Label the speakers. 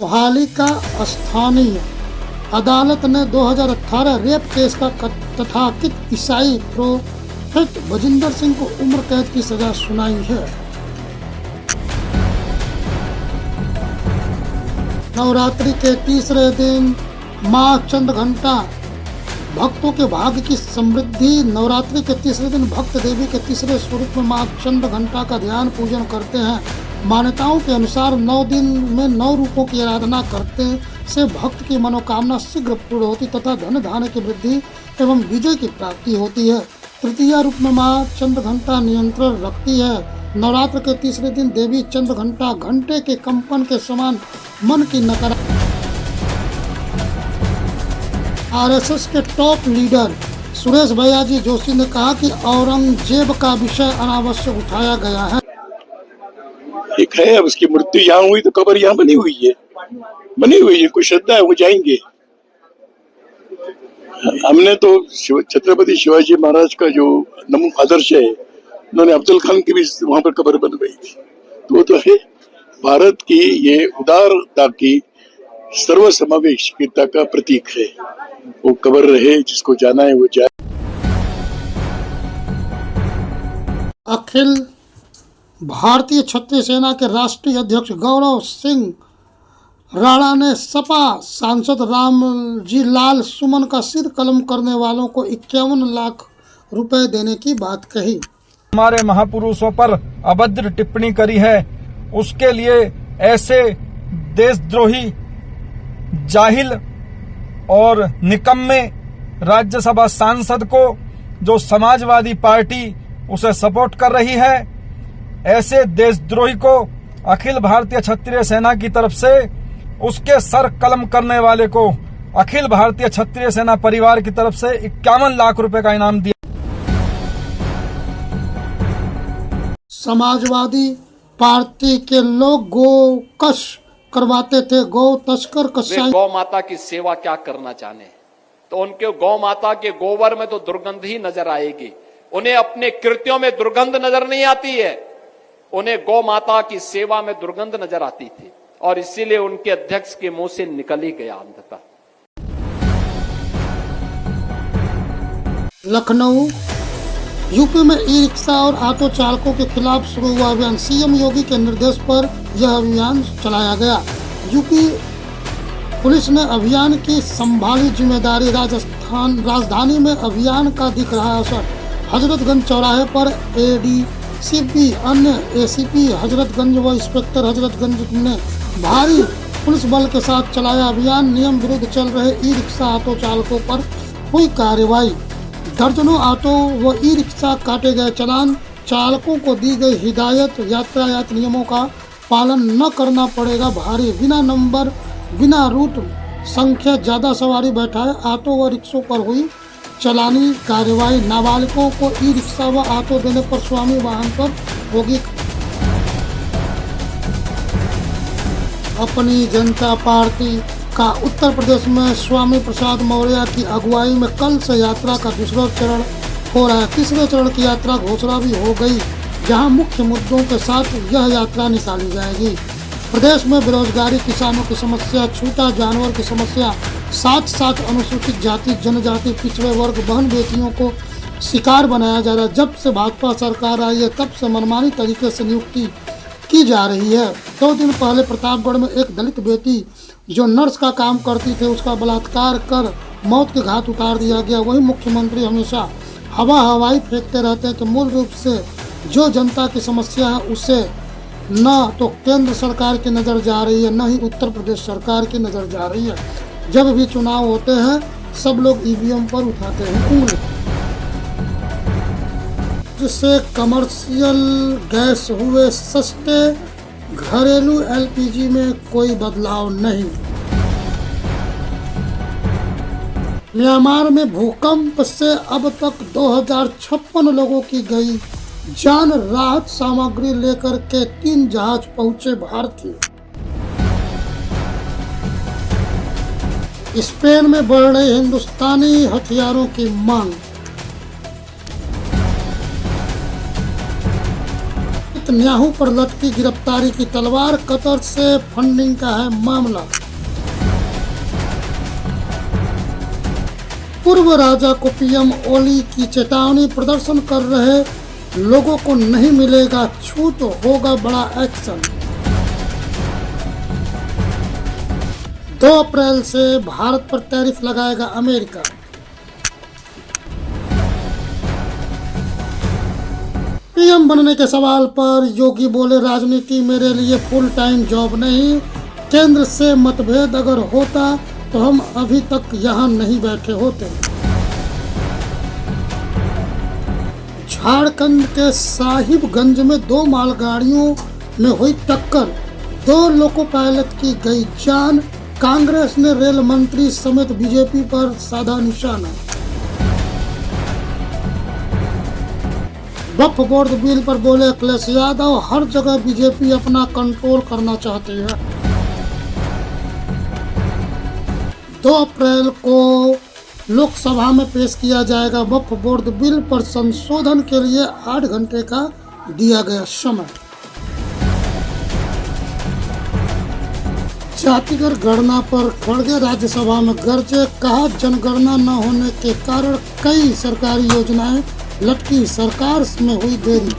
Speaker 1: पालिका स्थानीय अदालत ने 2018 रेप केस का तथाकथित ईसाई प्रोफेट भजिंदर सिंह को उम्र कैद की सजा सुनाई है। नवरात्रि के तीसरे दिन मां चंद्रघंटा भक्तों के भाग्य की समृद्धि। नवरात्रि के तीसरे दिन भक्त देवी के तीसरे स्वरूप में मां चंद्रघंटा का ध्यान पूजन करते हैं। मान्यताओं के अनुसार 9 दिन में 9 रूपों की आराधना करते से भक्त की मनोकामना शीघ्र पूर्ण होती तथा धन धान्य की वृद्धि एवं विजय की प्राप्ति होती है। तृतीय रूप में मां चंद्रघंटा नियंत्रण रखती है। नवरात्र के तीसरे दिन देवी चंद्रघंटा घंटे के कंपन के समान मन की नकारात्मक। आरएसएस के टॉप लीडर सुरेश भैयाजी जोशी ने कहा कि औरंगजेब का विषय अनावश्यक उठाया गया है।
Speaker 2: एक है, अब उसकी मृत्यु यहाँ हुई तो कब्र यहाँ बनी हुई है, कोई श्रद्धा है वो जाएंगे। हमने तो छत्रपति शिवाजी महाराज का जो नमूना आदर्श है, उन्होंने अफजल खान की भी वहां पर कब्र बनवाई थी, तो वो तो है भारत की ये उदारता की सर्वसमावेशिता का प्रतीक है। वो कब्र रहे, जिसको जाना है वो जाए।
Speaker 1: अखिल भारतीय क्षत्रिय सेना के राष्ट्रीय अध्यक्ष गौरव सिंह राणा ने सपा सांसद रामजी लाल सुमन का सिर कलम करने वालों को 51 लाख रुपए देने की बात कही।
Speaker 3: हमारे महापुरुषों पर अभद्र टिप्पणी करी है, उसके लिए ऐसे देशद्रोही, जाहिल और निकम्मे राज्यसभा सांसद को जो समाजवादी पार्टी उसे सपोर्ट कर रही है, ऐसे देशद्रोही को अखिल भारतीय क्षत्रिय सेना की तरफ से उसके सर कलम करने वाले को अखिल भारतीय क्षत्रिय सेना परिवार की तरफ से 51 लाख रुपए का इनाम दिया।
Speaker 1: समाजवादी पार्टी के लोग गोकश करवाते थे, गौ तस्कर कसाई।
Speaker 4: गौ माता की सेवा क्या करना चाहने, तो उनके गौ माता के गोबर में तो दुर्गंध ही नजर आएगी। उन्हें अपने कृत्यों में दुर्गंध नजर नहीं आती है, उन्हें गौ माता की सेवा में दुर्गंध नजर आती थी, और इसीलिए उनके अध्यक्ष के मुंह से निकल ही गया अंधता।
Speaker 1: लखनऊ यूपी में ई रिक्शा और ऑटो चालकों के खिलाफ शुरू हुआ अभियान। सीएम योगी के निर्देश पर यह अभियान चलाया गया। यूपी पुलिस ने अभियान की संभाली जिम्मेदारी। राजधानी में अभियान का दिख रहा असर। हजरतगंज चौराहे पर एडीसीपी, अन्य एसीपी हजरतगंज व इंस्पेक्टर हजरतगंज ने भारी पुलिस बल के साथ चलाया अभियान। नियम विरुद्ध चल रहे ई रिक्शा ऑटो चालकों पर हुई कार्रवाई। दर्जनों ऑटो व ई रिक्शा काटे गए चालान। चालकों को दी गई हिदायत, यातायात नियमों का पालन न करना पड़ेगा भारी। बिना नंबर, बिना रूट संख्या, ज्यादा सवारी बैठाए ऑटो व रिक्शों पर हुई चलानी कार्रवाई। नाबालिगों को ई रिक्शा व ऑटो देने पर स्वामी वाहन पर होगी। अपनी जनता पार्टी का उत्तर प्रदेश में स्वामी प्रसाद मौर्य की अगुवाई में कल से यात्रा का दूसरा चरण हो रहा है। तीसरे चरण की यात्रा घोषणा भी हो गई, जहां मुख्य मुद्दों के साथ यह यात्रा निकाली जाएगी। प्रदेश में बेरोजगारी, किसानों की समस्या, छूटा जानवर की समस्या, साथ अनुसूचित जाति, जनजाति, पिछड़े वर्ग, बहन बेटियों को शिकार बनाया जा रहा है। जब से भाजपा सरकार आई है तब से मनमानी तरीके से नियुक्ति की जा रही है। 2 दिन पहले प्रतापगढ़ में एक दलित बेटी जो नर्स का काम करती थी, उसका बलात्कार कर मौत के घाट उतार दिया गया। वही मुख्यमंत्री हमेशा हवाई फेंकते रहते हैं कि मूल रूप से जो जनता की समस्या है उसे न तो केंद्र सरकार की नज़र जा रही है, न ही उत्तर प्रदेश सरकार की नज़र जा रही है। जब भी चुनाव होते हैं सब लोग ईवीएम पर उठाते हैं उंगली। जिससे कमर्शियल गैस हुए सस्ते, घरेलू एलपीजी में कोई बदलाव नहीं। म्यांमार में भूकंप से अब तक 2056 लोगों की गई जान। राहत सामग्री लेकर के 3 जहाज पहुंचे भारतीय। स्पेन में बढ़ रही हिंदुस्तानी हथियारों की मांग। नेतन्याहू पर लटकी गिरफ्तारी की तलवार, कतर से फंडिंग का है मामला। पूर्व राजा को पीएम ओली की चेतावनी, प्रदर्शन कर रहे लोगों को नहीं मिलेगा छूट, होगा बड़ा एक्शन। 2 अप्रैल से भारत पर टैरिफ लगाएगा अमेरिका। पीएम बनने के सवाल पर योगी बोले, राजनीति मेरे लिए फुल टाइम जॉब नहीं, केंद्र से मतभेद अगर होता तो हम अभी तक यहाँ नहीं बैठे होते। झारखंड के साहिबगंज में 2 मालगाड़ियों में हुई टक्कर, 2 लोको पायलट की गई जान। कांग्रेस ने रेल मंत्री समेत बीजेपी पर साधा निशाना। वक्फ बोर्ड बिल पर बोले अखिलेश यादव, हर जगह बीजेपी अपना कंट्रोल करना चाहती है। 2 अप्रैल को लोकसभा में पेश किया जाएगा वक्फ बोर्ड बिल पर संशोधन के लिए 8 घंटे का दिया गया समय। जातिगत गणना पर खड़गे राज्यसभा में गरजे, कहा जनगणना न होने के कारण कई सरकारी योजनाएं लटकी, सरकार में हुई देरी।